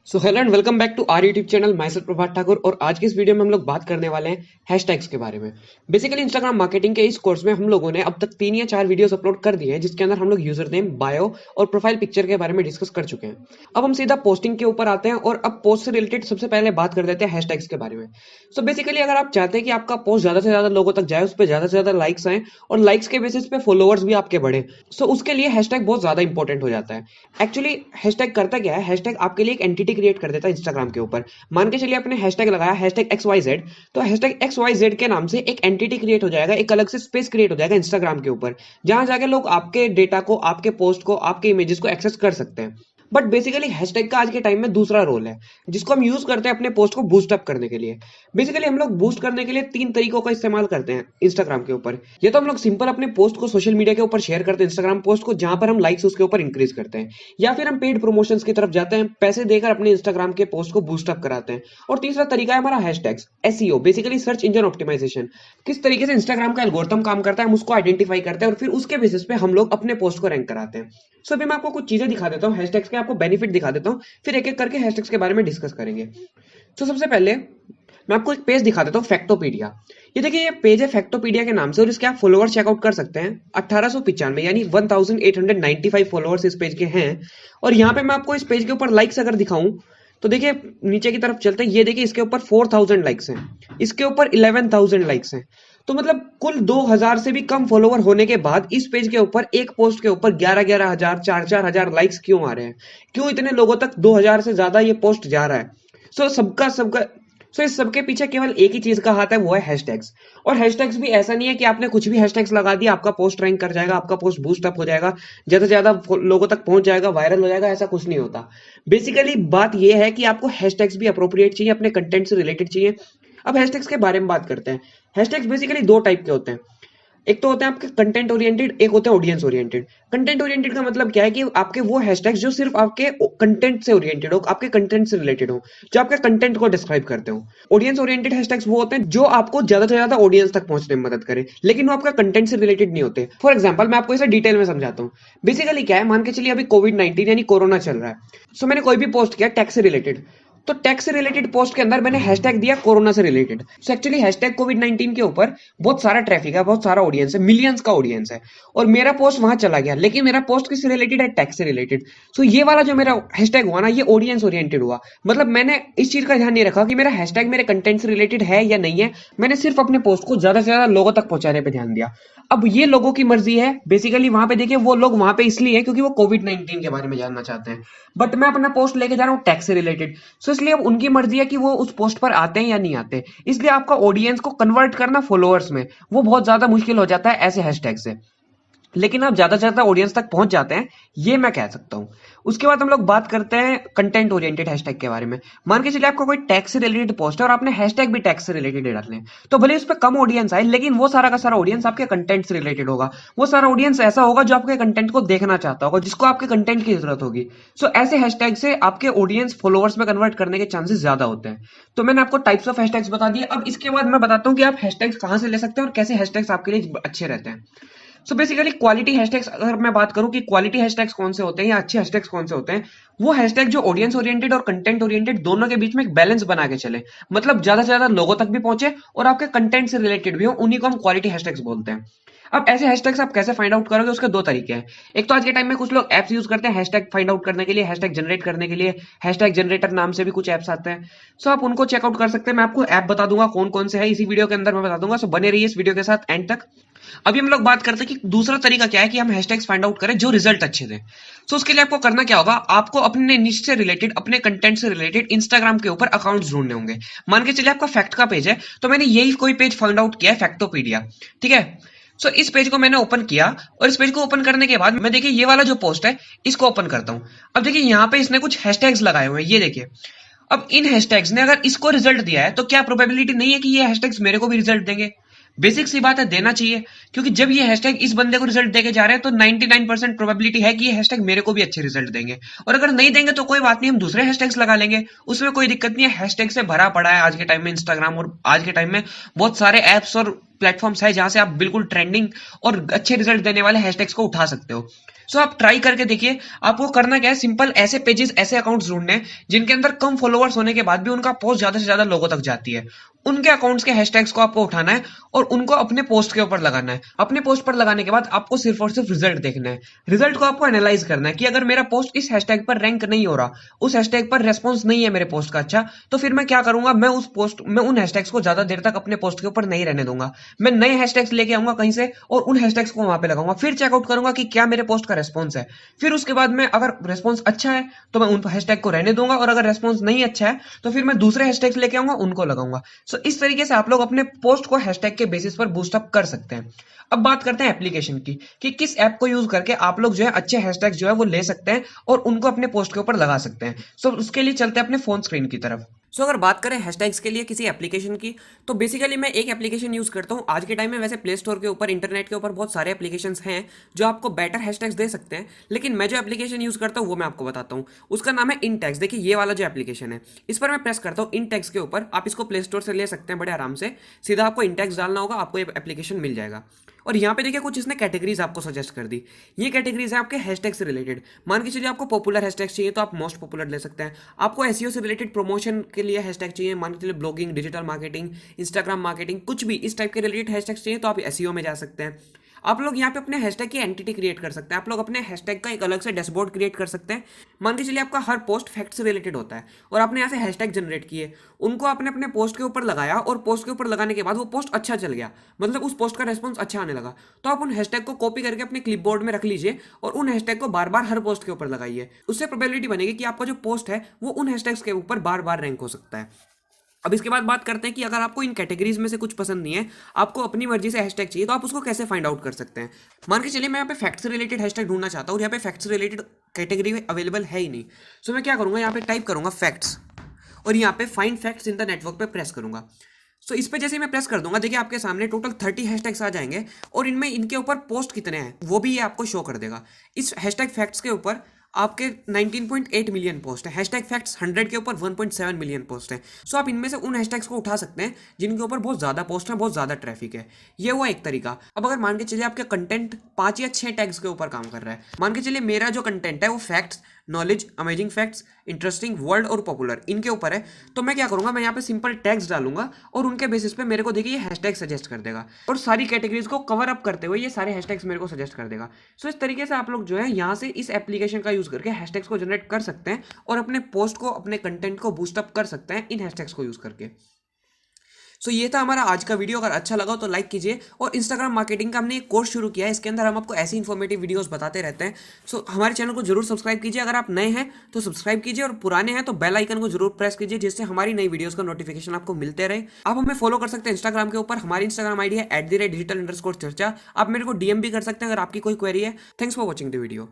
So hello and welcome back to our YouTube channel my self प्रभात ठाकुर। और आज की इस वीडियो में हम लोग बात करने वाले हैं हैशटैग्स के बारे में। बेसिकली इंस्टाग्राम मार्केटिंग के इस कोर्स में हम लोगों ने अब तक 3 या 4 वीडियोस अपलोड कर दिए हैं, जिसके अंदर हम लोग यूजर नेम, बायो और प्रोफाइल पिक्चर के बारे में डिस्कस कर चुके हैं। अब हम सीधा पोस्टिंग के ऊपर आते हैं और अब पोस्ट से रिलेटेड सबसे पहले बात कर देते हैं हैशटैग्स के बारे में। सो बेसिकली अगर आप चाहते हैं कि आपका पोस्ट ज्यादा से ज्यादा लोगों तक जाए, उस पर ज्यादा से ज्यादा लाइक्स आए और लाइक्स के बेसिस पे फॉलोअर्स भी आपके बढ़े, सो उसके लिए हैशटैग बहुत ज्यादा इंपॉर्टेंट हो जाता है। एक्चुअली हैशटैग करता क्या है? हैशटैग आपके लिए एक एंटिटी क्रिएट कर देता है इंस्टाग्राम के ऊपर। मान के चलिए आपने हैशटैग लगाया हैशटैग XYZ, तो हैशटैग XYZ के नाम से एक एंटिटी क्रिएट हो जाएगा, एक अलग से स्पेस क्रिएट हो जाएगा इंस्टाग्राम के ऊपर, जहां जाके लोग आपके डेटा को, आपके पोस्ट को, आपके इमेजेस को एक्सेस कर सकते हैं। बट बेसिकली हैशटैग का आज के टाइम में दूसरा रोल है, जिसको हम यूज करते हैं अपने पोस्ट को बूस्ट अप करने के लिए। बेसिकली हम लोग बूस्ट करने के लिए 3 तरीकों का इस्तेमाल करते हैं इंस्टाग्राम के ऊपर। ये तो हम लोग सिंपल अपने पोस्ट को सोशल मीडिया के ऊपर शेयर करते हैं, इंस्टाग्राम पोस्ट को, जहां पर हम लाइक्स उसके ऊपर इंक्रीज करते हैं, या फिर हम पेड प्रमोशंस की तरफ जाते हैं, पैसे देकर अपने इंस्टाग्राम के पोस्ट को बूस्ट अप कराते हैं। और तीसरा तरीका है हमारा hashtags, SEO, basically search engine optimisation. किस तरीके से इंस्टाग्राम का एल्गोरिथम काम करता है, हम उसको आइडेंटिफाई करते हैं और फिर उसके बेसिस पे हम लोग अपने पोस्ट को रैंक कराते हैं। सो अभी मैं आपको कुछ चीजें दिखा देता हूँ हैशटैग्स के, आपको बेनिफिट दिखा देता हूँ, फिर एक एक करके हैशटैग्स के बारे में डिस्कस करेंगे। तो सबसे पहले मैं आपको एक पेज दिखा देता हूँ, फैक्टोपीडिया। ये देखिए, ये पेज है फैक्टोपीडिया के नाम से, और इसके आप फॉलोअर चेकआउट कर सकते हैं। 1895 यानी 1895 फॉलोअर्स इस पेज के हैं। और यहाँ पे मैं आपको इस पेज के ऊपर लाइक्स अगर दिखाऊं, तो देखिए नीचे की तरफ चलते हैं, ये देखिए इसके ऊपर 4000 लाइक्स हैं, इसके ऊपर 11000 लाइक्स हैं। तो मतलब कुल 2000 से भी कम फॉलोवर होने के बाद इस पेज के ऊपर एक पोस्ट के ऊपर 11,000 4,000 लाइक्स क्यों आ रहे हैं? क्यों इतने लोगों तक 2000 से ज्यादा ये पोस्ट जा रहा है? सो सबका सबका सो इस सबके पीछे केवल एक ही चीज का हाथ है, वो है हैशटैग्स। और हैशटैग्स भी ऐसा नहीं है कि आपने कुछ भी हैशटैग्स लगा दिया आपका पोस्ट रैंक कर जाएगा, आपका पोस्ट बूस्ट अप हो जाएगा, ज्यादा से ज्यादा लोगों तक पहुंच जाएगा, वायरल हो जाएगा, ऐसा कुछ नहीं होता। बेसिकली बात यह है कि आपको हैशटैग्स भी अप्रोप्रिएट चाहिए, अपने कंटेंट से रिलेटेड चाहिए। अब हैशटैग्स के बारे में बात करते हैं। हैशटैग्स बेसिकली 2 टाइप के होते हैं। एक तो होते हैं आपके कंटेंट ओरिएंटेड, एक होते हैं ऑडियंस ओरिएंटेड। कंटेंट ओरिएंटेड का मतलब क्या है कि आपके वो हैशटैग्स जो सिर्फ आपके कंटेंट से ओरिएंटेड हो, आपके कंटेंट से रिलेटेड हो, जो आपके कंटेंट को डिस्क्राइब करते हो। ऑडियंस ओरिएंटेड हैशटैग्स वो होते हैं जो आपको ज्यादा से ज्यादा ऑडियंस तक पहुंचने में मदद करे, लेकिन वो आपका कंटेंट से रिलेटेड नहीं होते। फॉर एग्जाम्पल मैं आपको इसे डिटेल में समझाता हूँ। बेसिकली क्या है, मान के चलिए अभी कोविड-19 यानी कोरोना चल रहा है। सो मैंने कोई भी पोस्ट किया टैक्स से रिलेटेड, तो टैक्स से रिलेटेड पोस्ट के अंदर मैंने हैशटैग दिया कोरोना से रिलेटेड। सो एक्चुअली हैशटैग कोविड-19 के ऊपर बहुत सारा ट्रैफिक है, बहुत सारा ऑडियंस है, मिलियंस का ऑडियंस है, और मेरा पोस्ट वहां चला गया, लेकिन मेरा पोस्ट किससे रिलेटेड है? टैक्स से रिलेटेड। सो ये वाला जो मेरा हैशटैग हुआ ना, ये ऑडियंस ओरिएंटेड हुआ। मतलब मैंने इस चीज का ध्यान नहीं रखा कि मेरा हैशटैग मेरे कंटेंट से रिलेटेड है या नहीं है, मैंने सिर्फ अपने पोस्ट को ज्यादा से ज्यादा लोगों तक पहुंचाने पर ध्यान दिया। अब ये लोगों की मर्जी है। बेसिकली वहां पे देखिए, वो लोग वहां पे इसलिए है क्योंकि वो कोविड-19 के बारे में जानना चाहते हैं, बट मैं अपना पोस्ट लेके जा रहा हूँ टैक्स से रिलेटेड। सो इसलिए अब उनकी मर्जी है कि वो उस पोस्ट पर आते हैं या नहीं आते। इसलिए आपका ऑडियंस को कन्वर्ट करना फॉलोअर्स में वो बहुत ज्यादा मुश्किल हो जाता है ऐसे हैशटैग से। लेकिन आप ज्यादा से ज्यादा ऑडियंस तक पहुंच जाते हैं, ये मैं कह सकता हूं। उसके बाद हम लोग बात करते हैं कंटेंट ओरिएंटेड हैशटैग के बारे में। मान के चलिए आपका कोई टैक्स से रिलेटेड पोस्ट है और आपने हैशटैग भी टैक्स से रिलेटेड डाल लें, तो भले उस पर कम ऑडियंस आए, लेकिन वो सारा का सारा ऑडियंस आपके कंटेंट से रिलेटेड होगा। वो सारा ऑडियंस ऐसा होगा जो आपके कंटेंट को देखना चाहता होगा, जिसको आपके कंटेंट की जरूरत होगी। सो ऐसे हैशटैग से आपके ऑडियंस फॉलोअर्स में कन्वर्ट करने के चांसेस ज्यादा होते हैं। तो मैंने आपको टाइप्स ऑफ हैशटैग्स बता दिए। अब इसके बाद मैं बताता हूँ कि आप हैशटैग्स कहां से ले सकते हैं और कैसे हैशटैग्स आपके लिए अच्छे रहते हैं। सो बेसिकली क्वालिटी हैशटैग्स, अगर मैं बात करूं कि क्वालिटी हैशटैग्स कौन से होते हैं या अच्छे हैशटैग्स कौन से होते हैं, वो हैशटैग जो ऑडियंस ओरिएंटेड और कंटेंट ओरिएंटेड दोनों के बीच में एक बैलेंस बना के चले, मतलब ज्यादा से ज्यादा लोगों तक भी पहुंचे और आपके कंटेंट से रिलेटेड भी हो, उन्हीं को हम क्वालिटी हैशटैग्स बोलते हैं। अब ऐसे हैशटैग्स आप कैसे फाइंड आउट करोगे? उसके 2 तरीके हैं। एक तो आज के टाइम में कुछ लोग एप्स यूज करते हैं हैशटैग फाइंड आउट करने के लिए, हैशटैग जनरेट करने के लिए। हैशटैग जनरेटर नाम से भी कुछ एप्स आते हैं, सो आप उनको चेकआउट कर सकते हैं। मैं आपको ऐप बता दूंगा कौन कौन से है, इसी वीडियो के अंदर मैं बता दूंगा। सो बने रहिए इस वीडियो के साथ एंड तक। अभी हम लोग बात करते हैं कि दूसरा तरीका क्या है कि हम हैशटैग्स फाइंड आउट करें जो रिजल्ट अच्छे दें। सो उसके लिए आपको करना क्या होगा? आपको अपने निश से रिलेटेड, अपने कंटेंट से रिलेटेड इंस्टाग्राम के ऊपर अकाउंट्स ढूंढने होंगे। मान के चलिए आपका फैक्ट का पेज है, तो मैंने यही कोई पेज फाइंड आउट किया है, फैक्टोपीडिया, ठीक है। सो इस पेज को मैंने ओपन किया, और इस पेज को ओपन करने के बाद मैं देखिए ये वाला जो पोस्ट है इसको ओपन करता हूं। अब देखिए यहाँ पे इसने कुछ हैशटैग्स लगाए हुए हैं, ये देखिए। अब इन हैशटैग्स ने अगर इसको रिजल्ट दिया है, तो क्या प्रोबेबिलिटी नहीं है कि ये हैशटैग्स मेरे को भी रिजल्ट देंगे? बेसिक सी बात है, देना चाहिए। क्योंकि जब ये हैशटैग इस बंदे को रिजल्ट देके जा रहे हैं तो 99% प्रोबेबिलिटी है कि ये हैशटैग मेरे को भी अच्छे रिजल्ट देंगे। और अगर नहीं देंगे तो कोई बात नहीं, हम दूसरे हैशटैग्स लगा लेंगे, उसमें कोई दिक्कत नहीं है। हैशटैग से भरा पड़ा है आज के टाइम में इंस्टाग्राम, और आज के टाइम में बहुत सारे ऐप्स और प्लेटफॉर्म्स है जहां से आप बिल्कुल ट्रेंडिंग और अच्छे रिजल्ट देने वाले हैशटैग्स को उठा सकते हो। सो आप ट्राई करके देखिए। आपको करना क्या है, सिंपल ऐसे पेजेस, ऐसे अकाउंट्स ढूंढने हैं जिनके अंदर कम फॉलोअर्स होने के बाद भी उनका पोस्ट ज्यादा से ज्यादा लोगों तक जाती है। उनके अकाउंट्स के हैशटैग्स को आपको उठाना है और उनको अपने पोस्ट के ऊपर लगाना है। अपने पोस्ट पर लगाने के बाद आपको सिर्फ और सिर्फ रिजल्ट देखना है। रिजल्ट को आपको एनालाइज करना है कि अगर मेरा पोस्ट इस हैशटैग पर रैंक नहीं हो रहा, उस हैशटैग पर रेस्पॉन्स नहीं है मेरे पोस्ट का अच्छा, तो फिर मैं क्या करूंगा, मैं उन हैशटैग्स को ज्यादा देर तक अपने पोस्ट के ऊपर नहीं रहने दूंगा। मैं नए हैशटैग्स लेके आऊंगा कहीं से और उन हैशटैग्स को वहां पे लगाऊंगा, फिर चेकआउट करूंगा कि क्या मेरे पोस्ट का रेस्पॉन्स है। फिर उसके बाद में अगर रेस्पॉन्स अच्छा है तो मैं उन हैशटैग को रहने दूंगा, और अगर रेस्पॉन्स नहीं अच्छा है तो फिर मैं दूसरे हैशटैग्स लेके आऊंगा, उनको लगाऊंगा। सो इस तरीके से आप लोग अपने पोस्ट को हैशटैग के बेसिस पर बूस्ट अप कर सकते हैं। अब बात करते हैं एप्लीकेशन की, कि किस ऐप को यूज करके आप लोग जो है अच्छे हैशटैग्स जो है वो ले सकते हैं और उनको अपने पोस्ट के ऊपर लगा सकते हैं। सो उसके लिए चलते हैं अपने फोन स्क्रीन की तरफ। सो अगर बात करें हैशटैग्स के लिए किसी एप्लीकेशन की, तो बेसिकली मैं एक एप्लीकेशन यूज करता हूं आज के टाइम में। वैसे प्ले स्टोर के ऊपर, इंटरनेट के ऊपर बहुत सारे एप्लीकेशंस हैं जो आपको बेटर हैशटैग्स दे सकते हैं, लेकिन मैं जो एप्लीकेशन यूज करता हूं वो मैं आपको बताता हूं। उसका नाम है इनटैग्स। देखिए ये वाला जो एप्लीकेशन है, इस पर मैं प्रेस करता हूं इनटैग्स के ऊपर। आप इसको प्ले स्टोर से ले सकते हैं बड़े आराम से। सीधा आपको इनटैग्स डालना होगा, आपको ये एप्लीकेशन मिल जाएगा। और यहाँ पे देखिए कुछ इसने कैटेगरीज आपको सजेस्ट कर दी। ये कैटेगरीज है आपके हैशटैग से रिलेटेड। मान के चलिए आपको पॉपुलर हैशटैग चाहिए तो आप मोस्ट पॉपुलर ले सकते हैं। आपको एसईओ से रिलेटेड प्रमोशन के लिए हैशटैग चाहिए, मान के चलिए blogging, digital marketing, Instagram marketing, कुछ भी इस टाइप के रिलेटेड हैशटैग चाहिए तो आप एसईओ में जा सकते हैं। आप लोग यहाँ पे अपने हैशटैग की एंटिटी क्रिएट कर सकते हैं। आप लोग अपने हैशटैग का एक अलग से डैशबोर्ड क्रिएट कर सकते हैं। मान के चलिए आपका हर पोस्ट फैक्ट से रिलेटेड होता है और आपने यहाँ से हैशटैग जनरेट किए, उनको आपने अपने पोस्ट के ऊपर लगाया, और पोस्ट के ऊपर लगाने के बाद वो पोस्ट अच्छा चल गया, मतलब उस पोस्ट का रेस्पॉन्स अच्छा आने लगा, तो आप उन हैशटैग को कॉपी करके अपने क्लिपबोर्ड में रख लीजिए और उन हैशटैग को बार बार हर पोस्ट के ऊपर लगाइए। उससे प्रोबेबिलिटी बनेगी कि आपका जो पोस्ट है वो उन हैशटैग्स के ऊपर बार बार रैंक हो सकता है। अब इसके बाद बात करते हैं कि अगर आपको इन कैटेगरीज में से कुछ पसंद नहीं है, आपको अपनी मर्जी से हैशटैग चाहिए, तो आप उसको कैसे फाइंड आउट कर सकते हैं। मान के चलिए मैं यहाँ पे फैक्ट से रिलेटेड हैशटैग ढूंढना चाहता हूँ और यहाँ पे फैक्ट से रिलेटेड कैटेगरी अवेलेबल है ही नहीं। सो मैं क्या करूँगा, यहाँ पे टाइप करूँगा फैक्ट्स और यहाँ पे find facts in the network पे प्रेस करूँगा। सो इस पे जैसे ही मैं प्रेस कर दूंगा, देखिए आपके सामने टोटल 30 हैशटैग्स आ जाएंगे और इनमें इनके ऊपर पोस्ट कितने हैं वो भी ये आपको शो कर देगा। इस हैशटैग फैक्ट्स के ऊपर आपके 19.8 मिलियन पोस्ट है, हैशटैग फैक्ट्स 100 के ऊपर 1.7 मिलियन पोस्ट है। सो आप इनमें से उन हैशटैग्स को उठा सकते हैं जिनके ऊपर बहुत ज़्यादा पोस्ट है, बहुत ज़्यादा ट्रैफिक है। ये हुआ एक तरीका। अब अगर मान के चलिए आपका कंटेंट 5 या 6 टैग्स के ऊपर काम कर रहा है, मान के चलिए मेरा जो कंटेंट है वो facts, knowledge, amazing facts, interesting, world और पॉपुलर, इनके ऊपर है, तो मैं क्या करूंगा, मैं यहाँ पे सिंपल टैग्स डालूंगा और उनके बेसिस पे मेरे को देखिए ये हैशटैग सजेस्ट कर देगा और सारी कैटेगरीज को कवर अप करते हुए ये सारे हैशटैग्स मेरे को सजेस्ट कर देगा। सो इस तरीके से आप लोग जो है यहाँ से इस एप्लीकेशन का यूज करके हैशटैग्स को जनरेट कर सकते हैं और अपने पोस्ट को, अपने कंटेंट को बूस्ट अप कर सकते हैं इन हैशटैग्स को यूज करके। सो ये था हमारा आज का वीडियो। अगर अच्छा लगा तो लाइक कीजिए। और इंस्टाग्राम मार्केटिंग का हमने एक कोर्स शुरू किया है, इसके अंदर हम आपको ऐसी इन्फॉर्मेटिव वीडियोस बताते रहते हैं। सो हमारे चैनल को जरूर सब्सक्राइब कीजिए। अगर आप नए हैं तो सब्सक्राइब कीजिए और पुराने हैं तो बेल आइकन को जरूर प्रेस कीजिए, जिससे हमारी नई वीडियोस का नोटिफिकेशन आपको मिलते रहे। आप हमें फॉलो कर सकते हैं इंस्टाग्राम के ऊपर। हमारी इंस्टाग्राम आईडी है @digital_चर्चा। आप मेरे को डीएम भी कर सकते हैं अगर आपकी कोई क्वेरी है। Thanks for watching the video.